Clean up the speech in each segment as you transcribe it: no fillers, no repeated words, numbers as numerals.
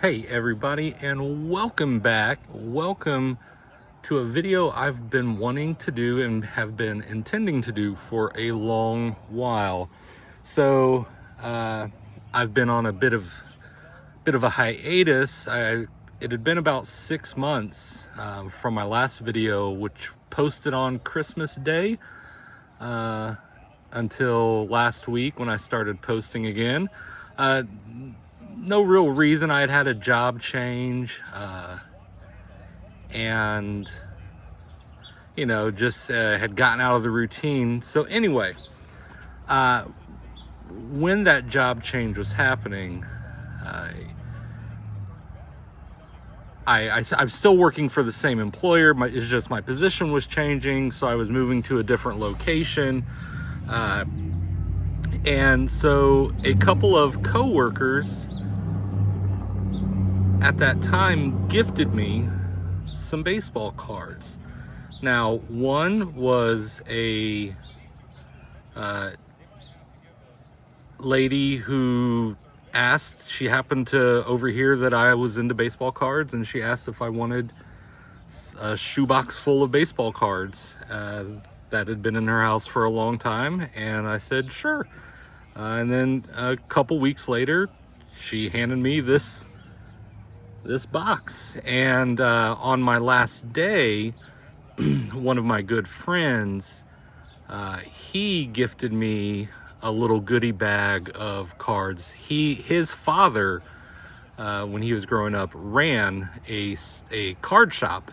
Hey everybody, and welcome back. Welcome to a video I've been wanting to do and have been intending to do for a long while. So I've been on a bit of a hiatus. It had been about 6 months from my last video, which posted on Christmas Day, until last week when I started posting again. No real reason. I had a job change, and just had gotten out of the routine. So anyway, when that job change was happening, I'm still working for the same employer. It's just my position was changing, so I was moving to a different location. And so a couple of coworkers at that time gifted me some baseball cards. Now, one was a lady who asked, she happened to overhear that I was into baseball cards, and she asked if I wanted a shoebox full of baseball cards that had been in her house for a long time, and I said sure. And then a couple weeks later, she handed me this box, and on my last day, one of my good friends, he gifted me a little goodie bag of cards. His father, when he was growing up, ran a card shop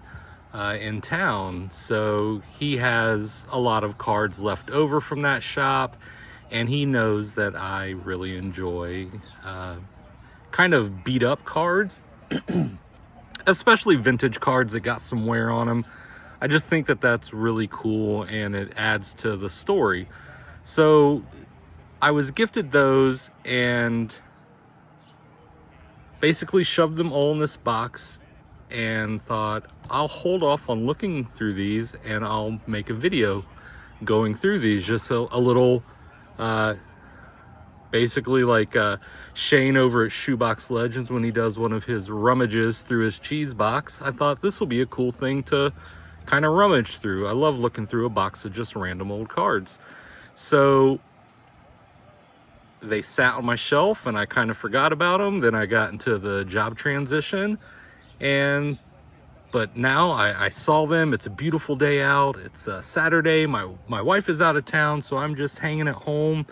in town, so he has a lot of cards left over from that shop, and he knows that I really enjoy kind of beat up cards, especially vintage cards that got some wear on them. I just think that that's really cool, and it adds to the story. So I was gifted those and basically shoved them all in this box and thought, I'll hold off on looking through these and I'll make a video going through these. Just a little, basically like Shane over at Shoebox Legends when he does one of his rummages through his cheese box. I thought this will be a cool thing to kind of rummage through. I love looking through a box of just random old cards. So they sat on my shelf and I kind of forgot about them. Then I got into the job transition, but now I saw them. It's a beautiful day out. It's a Saturday. My wife is out of town, so I'm just hanging at home.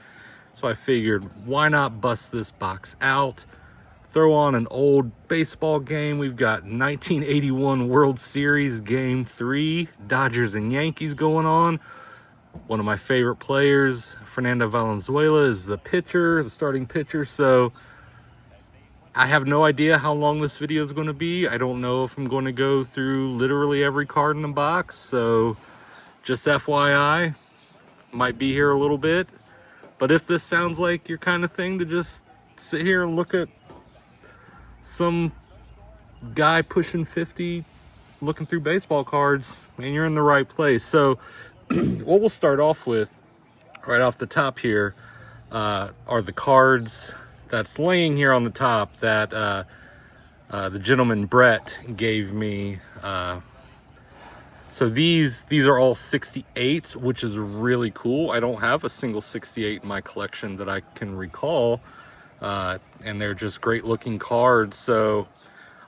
So I figured, why not bust this box out, throw on an old baseball game. We've got 1981 World Series Game 3, Dodgers and Yankees going on. One of my favorite players, Fernando Valenzuela, is the pitcher, the starting pitcher. So I have no idea how long this video is going to be. I don't know if I'm going to go through literally every card in the box. So just FYI, might be here a little bit. But if this sounds like your kind of thing to just sit here and look at some guy pushing 50 looking through baseball cards, and you're in the right place. So what we'll start off with right off the top here are the cards that's laying here on the top that the gentleman Brett gave me. So these are all 68s, which is really cool. I don't have a single 68 in my collection that I can recall, and they're just great looking cards. So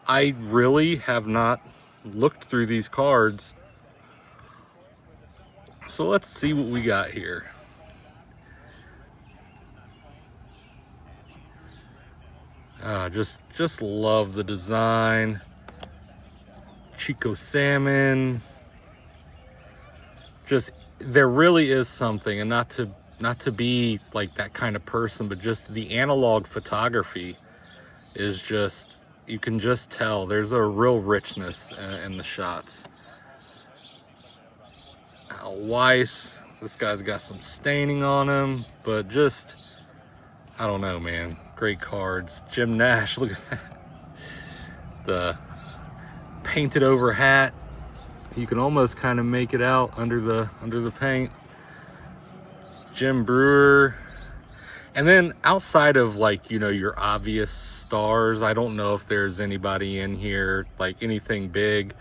I really have not looked through these cards. So let's see what we got here. Just love the design. Chico Salmon. Just, there really is something, and not to be like that kind of person, but just the analog photography is just, you can just tell there's a real richness in the shots. Weiss, this guy's got some staining on him, but just, I don't know, man. Great cards. Jim Nash, look at that. The painted over hat. You can almost kind of make it out under the paint. Jim Brewer. And then outside of like, you know, your obvious stars, I don't know if there's anybody in here, like anything big.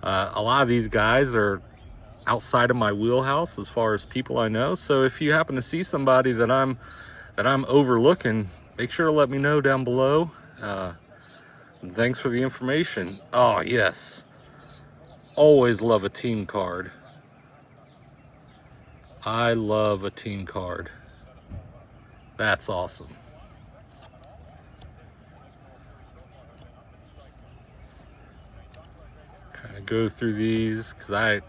A lot of these guys are outside of my wheelhouse as far as people I know. So if you happen to see somebody that I'm overlooking, make sure to let me know down below. Thanks for the information. Oh yes, always love a team card. I love a team card. That's awesome. Kind of go through these because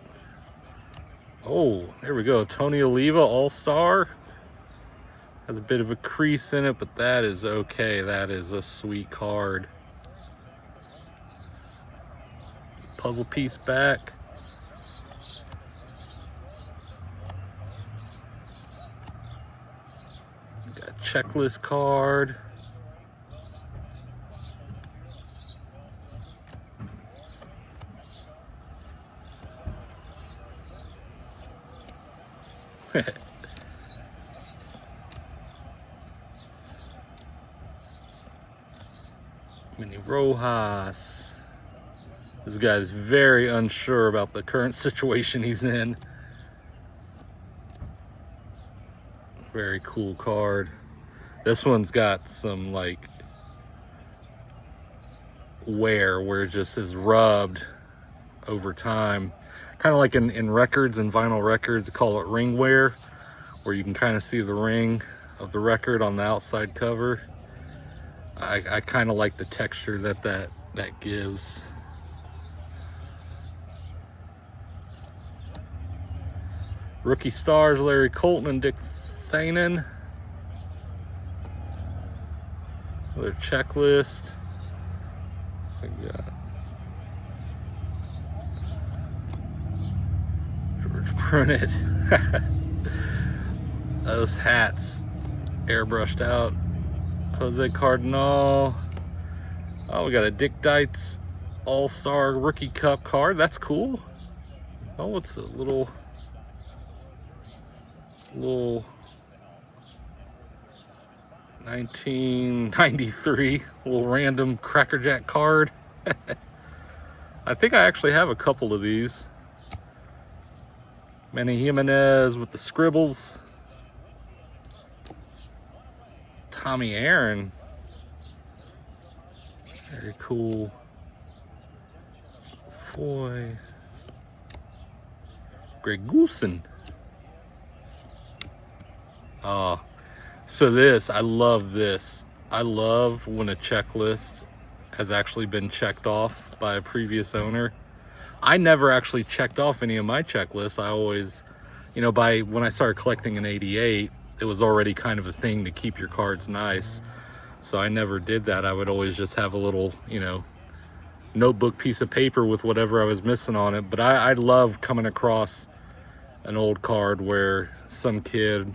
oh, there we go. Tony Oliva, All-Star. Has a bit of a crease in it, but that is okay. That is a sweet card. Puzzle piece back. Got a checklist card. Mini Rojas. This guy's very unsure about the current situation he's in. Very cool card. This one's got some like wear where it just is rubbed over time. Kind of like in records and vinyl records, they call it ring wear, where you can kind of see the ring of the record on the outside cover. I kind of like the texture that gives. Rookie stars Larry Colton and Dick Thanen. Another checklist. So we got George Brunett. Those hats airbrushed out. Jose Cardinal. Oh, we got a Dick Dietz All-Star Rookie Cup card. That's cool. Oh, it's a little 1993 little random crackerjack card. I think I actually have a couple of these. Manny Jimenez with the scribbles. Tommy Aaron. Very cool. Foy. Greg Goosen. Oh, so I love this. I love when a checklist has actually been checked off by a previous owner. I never actually checked off any of my checklists. I always, you know, when I started collecting in '88, it was already kind of a thing to keep your cards nice. So I never did that. I would always just have a little, you know, notebook piece of paper with whatever I was missing on it. But I love coming across an old card where some kid,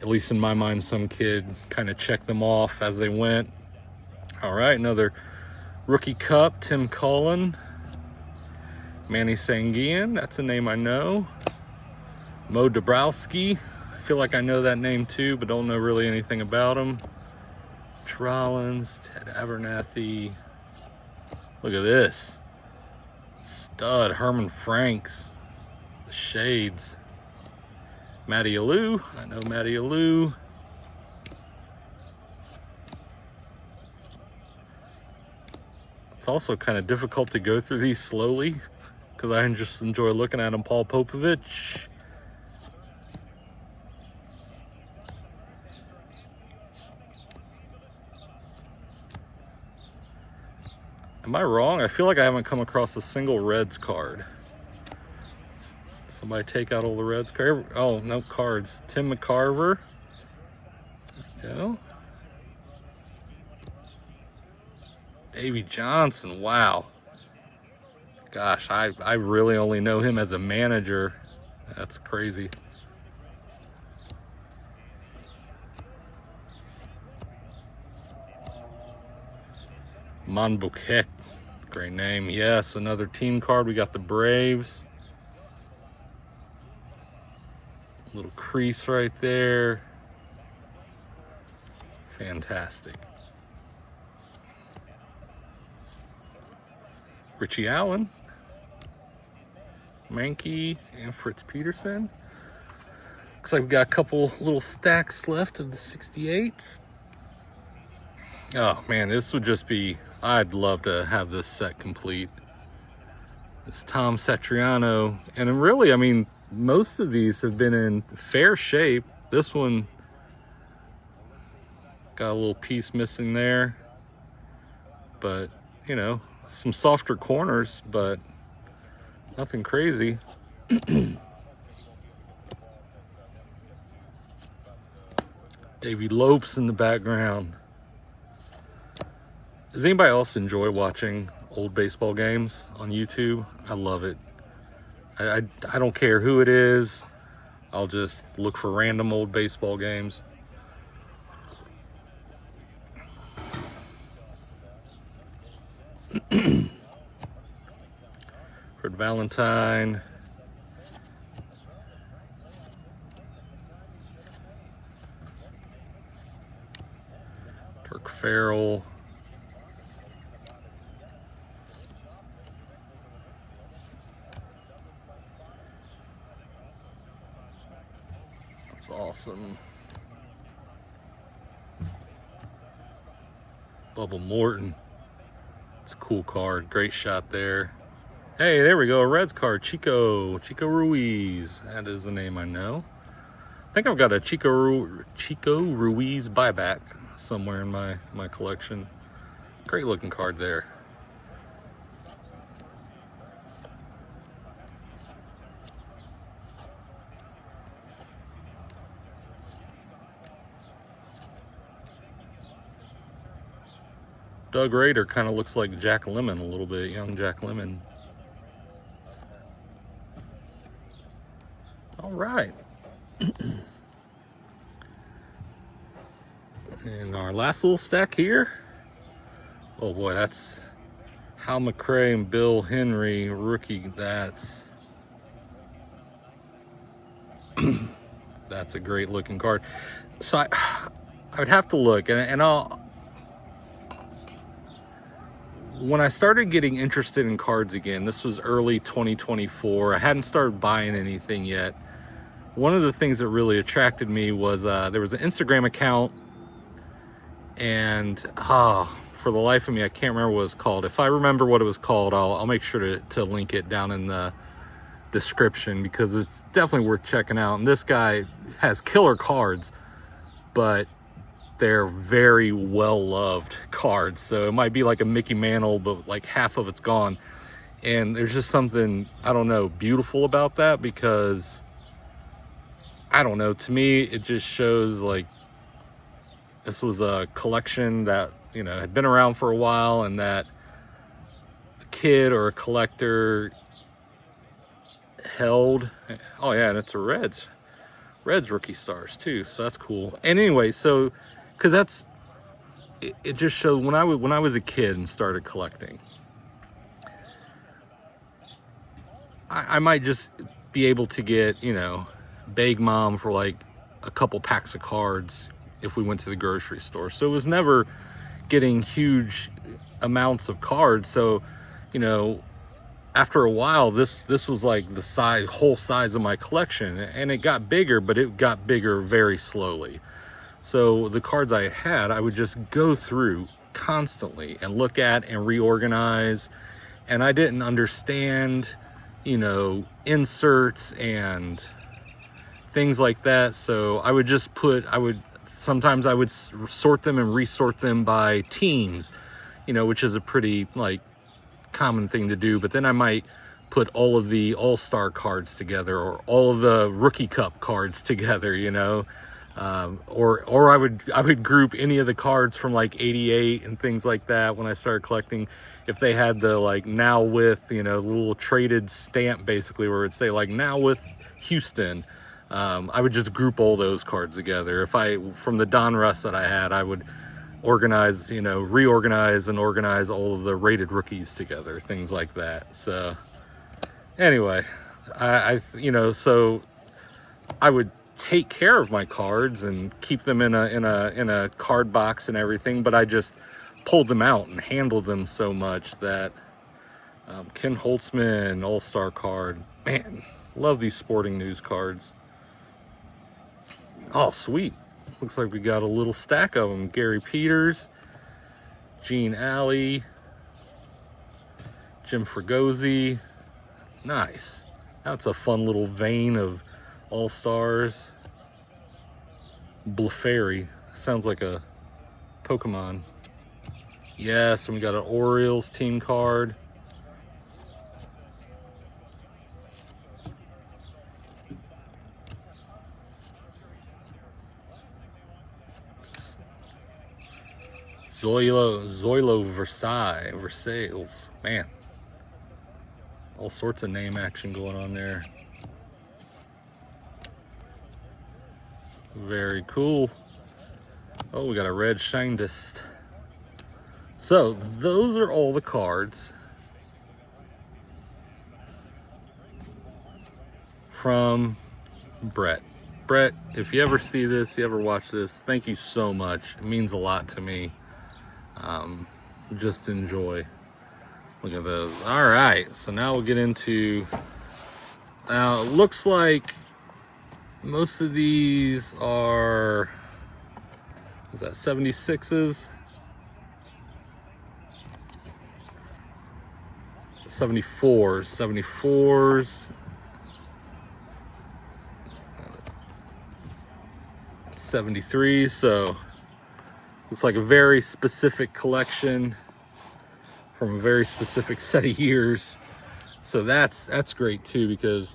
at least in my mind, some kid kind of checked them off as they went. All right, another Rookie Cup, Tim Cullen. Manny Sanguian, that's a name I know. Mo Dabrowski, I feel like I know that name too, but don't know really anything about him. Rollins, Ted Abernathy. Look at this. Stud, Herman Franks. The shades. Matty Alou, I know Matty Alou. It's also kind of difficult to go through these slowly because I just enjoy looking at them. Paul Popovich. Am I wrong? I feel like I haven't come across a single Reds card. Somebody take out all the Reds cards. Oh, no cards. Tim McCarver. There we go. Davey Johnson. Wow. Gosh, I really only know him as a manager. That's crazy. Monbouquet. Great name. Yes, another team card. We got the Braves. Little crease right there. Fantastic. Richie Allen, Mankey, and Fritz Peterson. Looks like we've got a couple little stacks left of the 68s. Oh man, this would just be, I'd love to have this set complete. This Tom Satriano, and really, I mean, most of these have been in fair shape. This one got a little piece missing there, but you know, some softer corners, but nothing crazy. Davey Lopes in the background. Does anybody else enjoy watching old baseball games on YouTube? I love it. I don't care who it is. I'll just look for random old baseball games. Fred Valentine. Turk Farrell. That's awesome. Bubba Morton. It's a cool card. Great shot there. Hey, there we go. A Reds card. Chico Ruiz. That is the name I know. I think I've got a Chico Ruiz buyback somewhere in my collection. Great looking card there. Doug Rader kind of looks like Jack Lemmon a little bit, young Jack Lemmon. All right. And our last little stack here. Oh boy, that's Hal McRae and Bill Henry rookie. That's a great looking card. So I would have to look, and when I started getting interested in cards again, this was early 2024. I hadn't started buying anything yet. One of the things that really attracted me was there was an Instagram account, and for the life of me, I can't remember what it was called. If I remember what it was called, I'll make sure to link it down in the description, because it's definitely worth checking out. And this guy has killer cards, but they're very well-loved cards. So it might be like a Mickey Mantle, but like half of it's gone. And there's just something, I don't know, beautiful about that, because I don't know, to me, it just shows like this was a collection that, you know, had been around for a while, and that a kid or a collector held. Oh yeah, and it's a Reds rookie stars too, so that's cool. And anyway, so because it just showed when I was a kid and started collecting, I might just be able to get, you know, beg mom for like a couple packs of cards if we went to the grocery store. So it was never getting huge amounts of cards. So, you know, after a while, this was like the whole size of my collection, and it got bigger, but it got bigger very slowly. So the cards I had, I would just go through constantly and look at and reorganize. And I didn't understand, you know, inserts and things like that. So I would just sometimes I would sort them and resort them by teams, you know, which is a pretty like common thing to do. But then I might put all of the all-star cards together, or all of the rookie cup cards together, you know, or I would group any of the cards from like 88 and things like that when I started collecting. If they had the like now with, you know, little traded stamp basically where it'd say like now with Houston, I would just group all those cards together. From the Donruss that I had, I would organize, you know, reorganize and organize all of the rated rookies together, things like that. So anyway, you know, so I would take care of my cards and keep them in a card box and everything, but I just pulled them out and handled them so much that Ken Holtzman All-Star card, man, love these Sporting News cards. Oh, sweet. Looks like we got a little stack of them. Gary Peters, Gene Alley, Jim Fregosi. Nice. That's a fun little vein of All-Stars. Blefairy. Sounds like a Pokemon. Yes, and we got an Orioles team card. Zoilo Versailles. Man, all sorts of name action going on there. Very cool. Oh, we got a red Shindest. So those are all the cards from Brett. Brett, if you ever see this, you ever watch this, thank you so much. It means a lot to me. Just enjoy. Look at those. All right, so now we'll get into, it looks like most of these are, is that 76s? 74s. 73s, so it's like a very specific collection from a very specific set of years. So that's great too, because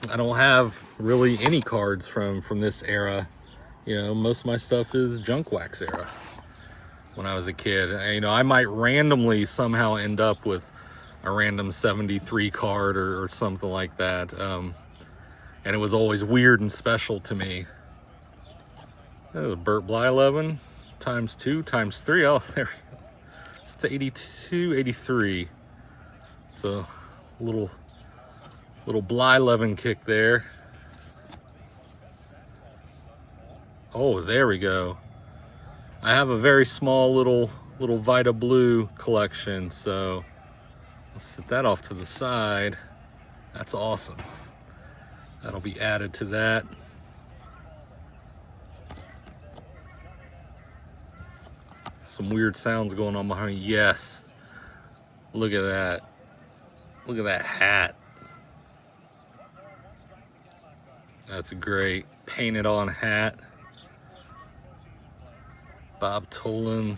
I don't have really any cards from this era. You know, most of my stuff is junk wax era when I was a kid. You know, I might randomly somehow end up with a random 73 card or something like that. And it was always weird and special to me. Oh, Burt Blyleven times 2 times 3. Oh, there we go. It's 82, 83. So little Blyleven kick there. Oh, there we go. I have a very small little Vita Blue collection, so let's set that off to the side. That's awesome. That'll be added to that. Some weird sounds going on behind me. Yes. Look at that. Look at that hat. That's a great painted on hat. Bob Tolan.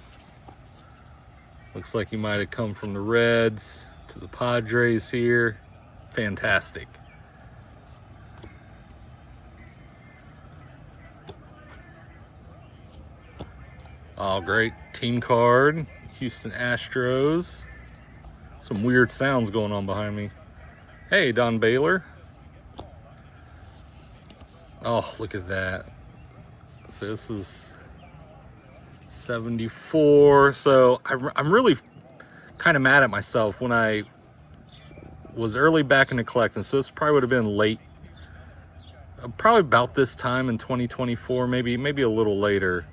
Looks like he might have come from the Reds to the Padres here. Fantastic. Oh, great team card. Houston Astros. Some weird sounds going on behind me. Hey, Don Baylor. Oh, look at that. So this is 74. So I'm really kind of mad at myself when I was early back into collecting. So this probably would have been late. Probably about this time in 2024, maybe a little later.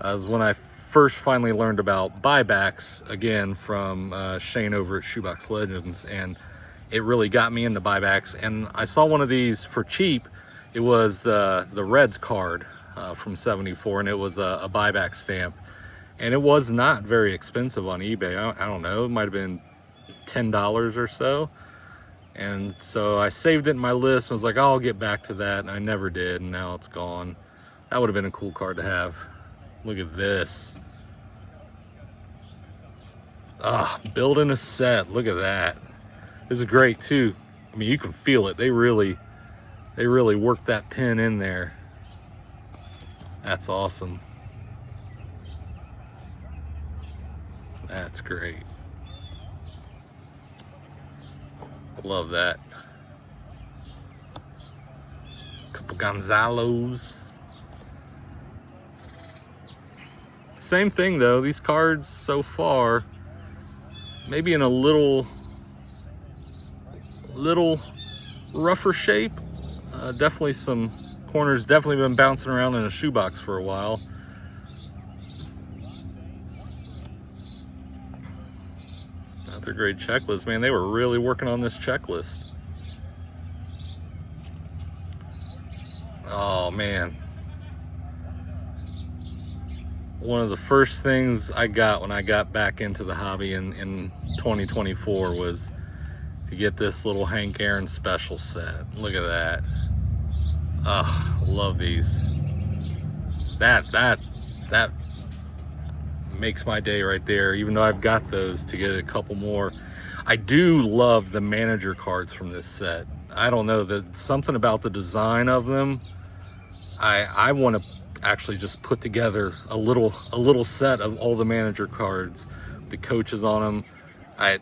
Was when I first finally learned about buybacks again from Shane over at Shoebox Legends, and it really got me into buybacks. And I saw one of these for cheap. It was the Reds card from 74, and it was a buyback stamp, and it was not very expensive on eBay. I don't know, it might have been $10 or so. And so I saved it in my list and was like, oh, I'll get back to that, and I never did, and now it's gone. That would have been a cool card to have. Look at this. Ah, building a set. Look at that. This is great too. I mean, you can feel it. They really worked that pin in there. That's awesome. That's great. Love that. Couple Gonzalos. Same thing though, these cards so far, maybe in a little rougher shape. Definitely some corners, definitely been bouncing around in a shoebox for a while. Another great checklist, man. They were really working on this checklist. Oh man. One of the first things I got when I got back into the hobby in 2024 was to get this little Hank Aaron special set. Look at that. Oh, love these. That makes my day right there, even though I've got those, to get a couple more. I do love the manager cards from this set. I don't know, that something about the design of them. I want to actually just put together a little set of all the manager cards, the coaches on them.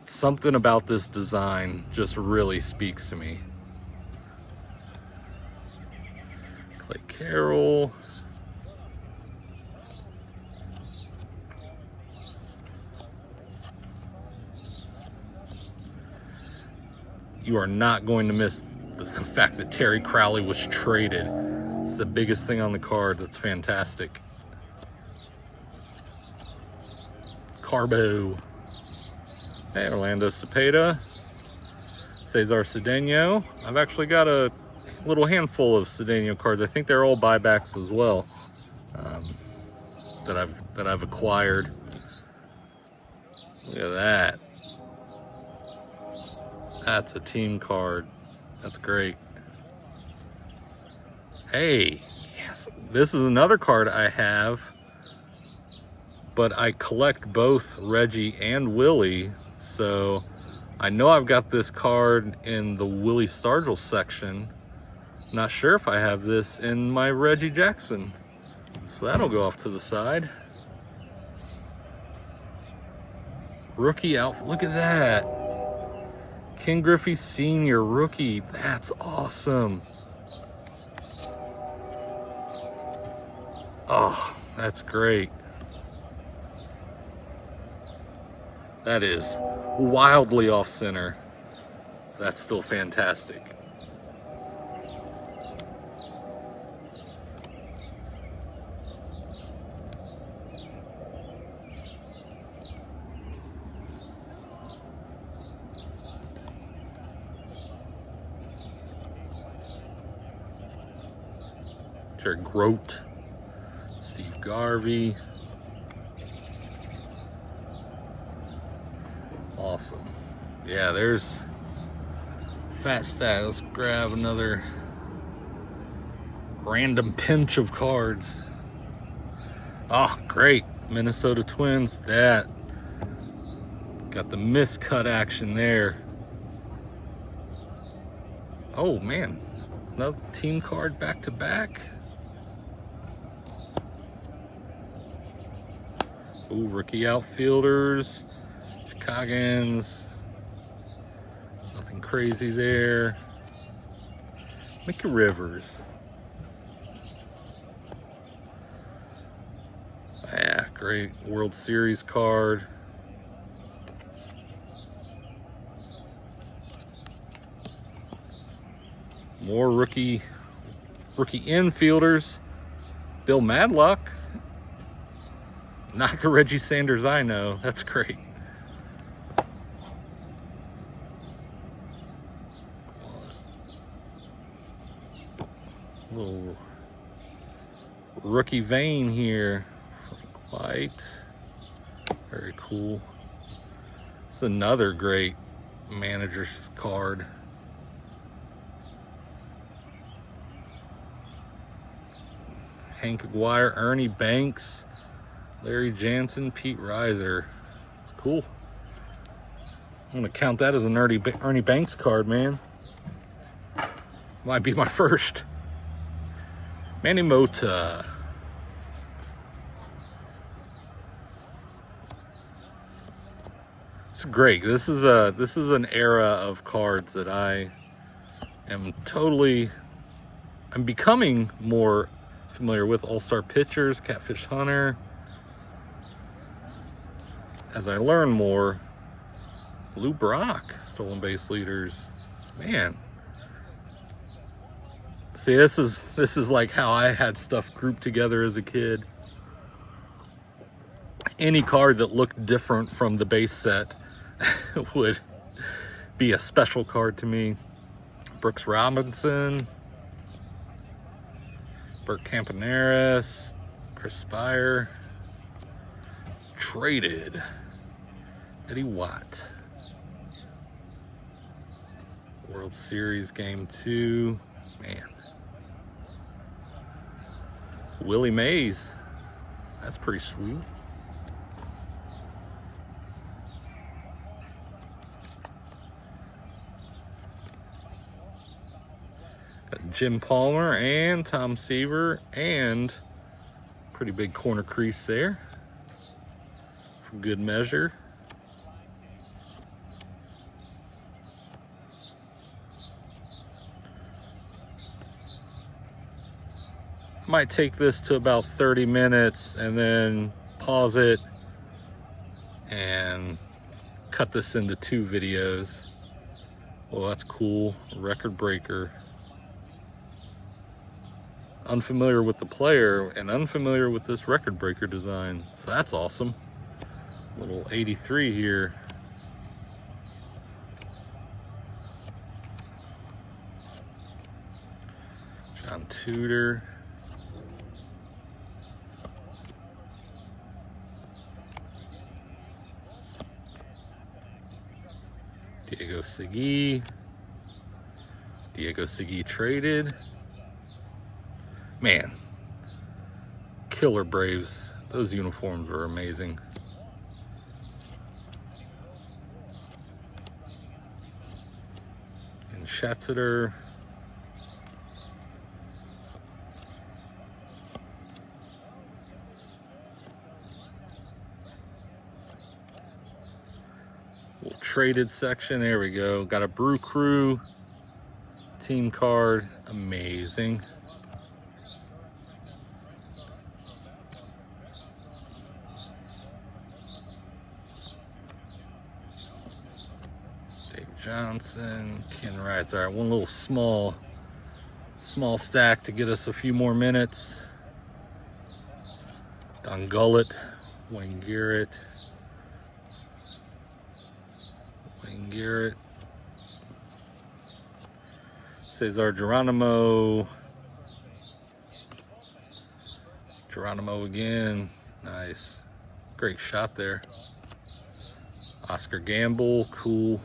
Something about this design just really speaks to me. Clay Carroll. You are not going to miss the fact that Terry Crowley was traded. It's the biggest thing on the card. That's fantastic. Carbo. Hey, Orlando Cepeda. Cesar Cedeno. I've actually got a little handful of Cedeno cards. I think they're all buybacks as well, that I've acquired. Look at that. That's a team card. That's great. Hey, yes, this is another card I have, but I collect both Reggie and Willie, so I know I've got this card in the Willie Stargell section. Not sure if I have this in my Reggie Jackson, so that'll go off to the side. Rookie outfit, look at that. Ken Griffey Sr. rookie, that's awesome. Oh, that's great. That is wildly off center. That's still fantastic. Jared Grote. Steve Garvey. Awesome. Yeah, there's fat stack. Let's grab another random pinch of cards. Oh, great. Minnesota Twins. That got the miscut action there. Oh man, another team card back to back. Ooh, rookie outfielders, Chicagoans, nothing crazy there. Mickey Rivers. Yeah, great World Series card. More rookie infielders. Bill Madlock. Not the Reggie Sanders I know. That's great. Little rookie vein here. White. Very cool. It's another great manager's card. Hank Aguirre, Ernie Banks, Larry Jansen, Pete Reiser. It's cool. I'm gonna count that as an Ernie Banks card, man. Might be my first. Manny Mota. It's great. This is an era of cards that I'm becoming more familiar with. All-Star Pitchers, Catfish Hunter. As I learn more, Lou Brock, Stolen Base Leaders. Man, See, this is like how I had stuff grouped together as a kid. Any card that looked different from the base set would be a special card to me. Brooks Robinson, Bert Campaneris, Chris Spire, traded, Eddie Watt. World Series Game 2, man. Willie Mays, that's pretty sweet. Got Jim Palmer and Tom Seaver, and pretty big corner crease there for good measure. Might take this to about 30 minutes and then pause it and cut this into 2 videos. Well, that's cool. Record breaker. Unfamiliar with the player and unfamiliar with this record breaker design. So that's awesome. Little 83 here. John Tudor. Diego Segui. Diego Segui traded. Man, killer Braves. Those uniforms were amazing. And Schatzeder. Little traded section. There we go. Got a Brew Crew team card. Amazing. Johnson, Ken Wrights. All right, one little small stack to get us a few more minutes. Don Gullett, Wayne Garrett, Cesar Geronimo again. Nice, great shot there. Oscar Gamble, cool.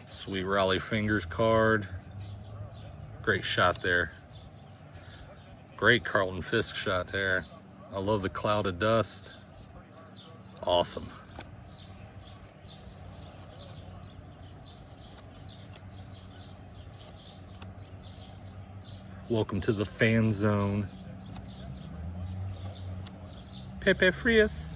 Sweet Raleigh Fingers card. Great shot there. Great Carlton Fisk shot there. I love the cloud of dust. Awesome. Welcome to the fan zone. Pepe Frias.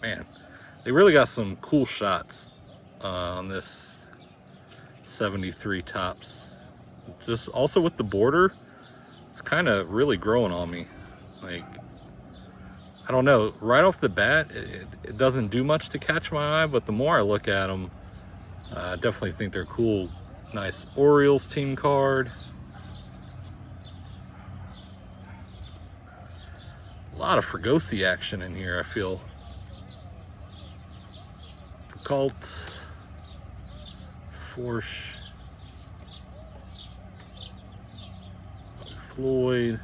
Man, they really got some cool shots on this 73 Topps. Just also with the border, it's kind of really growing on me. Like, I don't know, right off the bat, it doesn't do much to catch my eye, but the more I look at them, I definitely think they're cool. Nice Orioles team card. A lot of Fregosi action in here, I feel. Cult, Forsh, Floyd,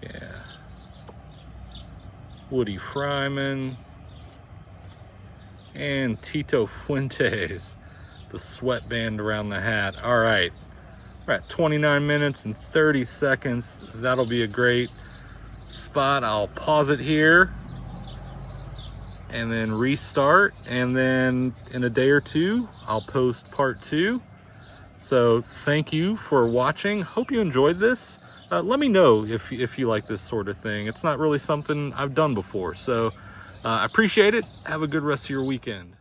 yeah, Woody Fryman, and Tito Fuentes, the sweatband around the hat. All right, we're at 29 minutes and 30 seconds. That'll be a great spot. I'll pause it here and then restart, and then in a day or two I'll post part 2. So thank you for watching. Hope you enjoyed this. Let me know if you like this sort of thing. It's not really something I've done before, so I appreciate it. Have a good rest of your weekend.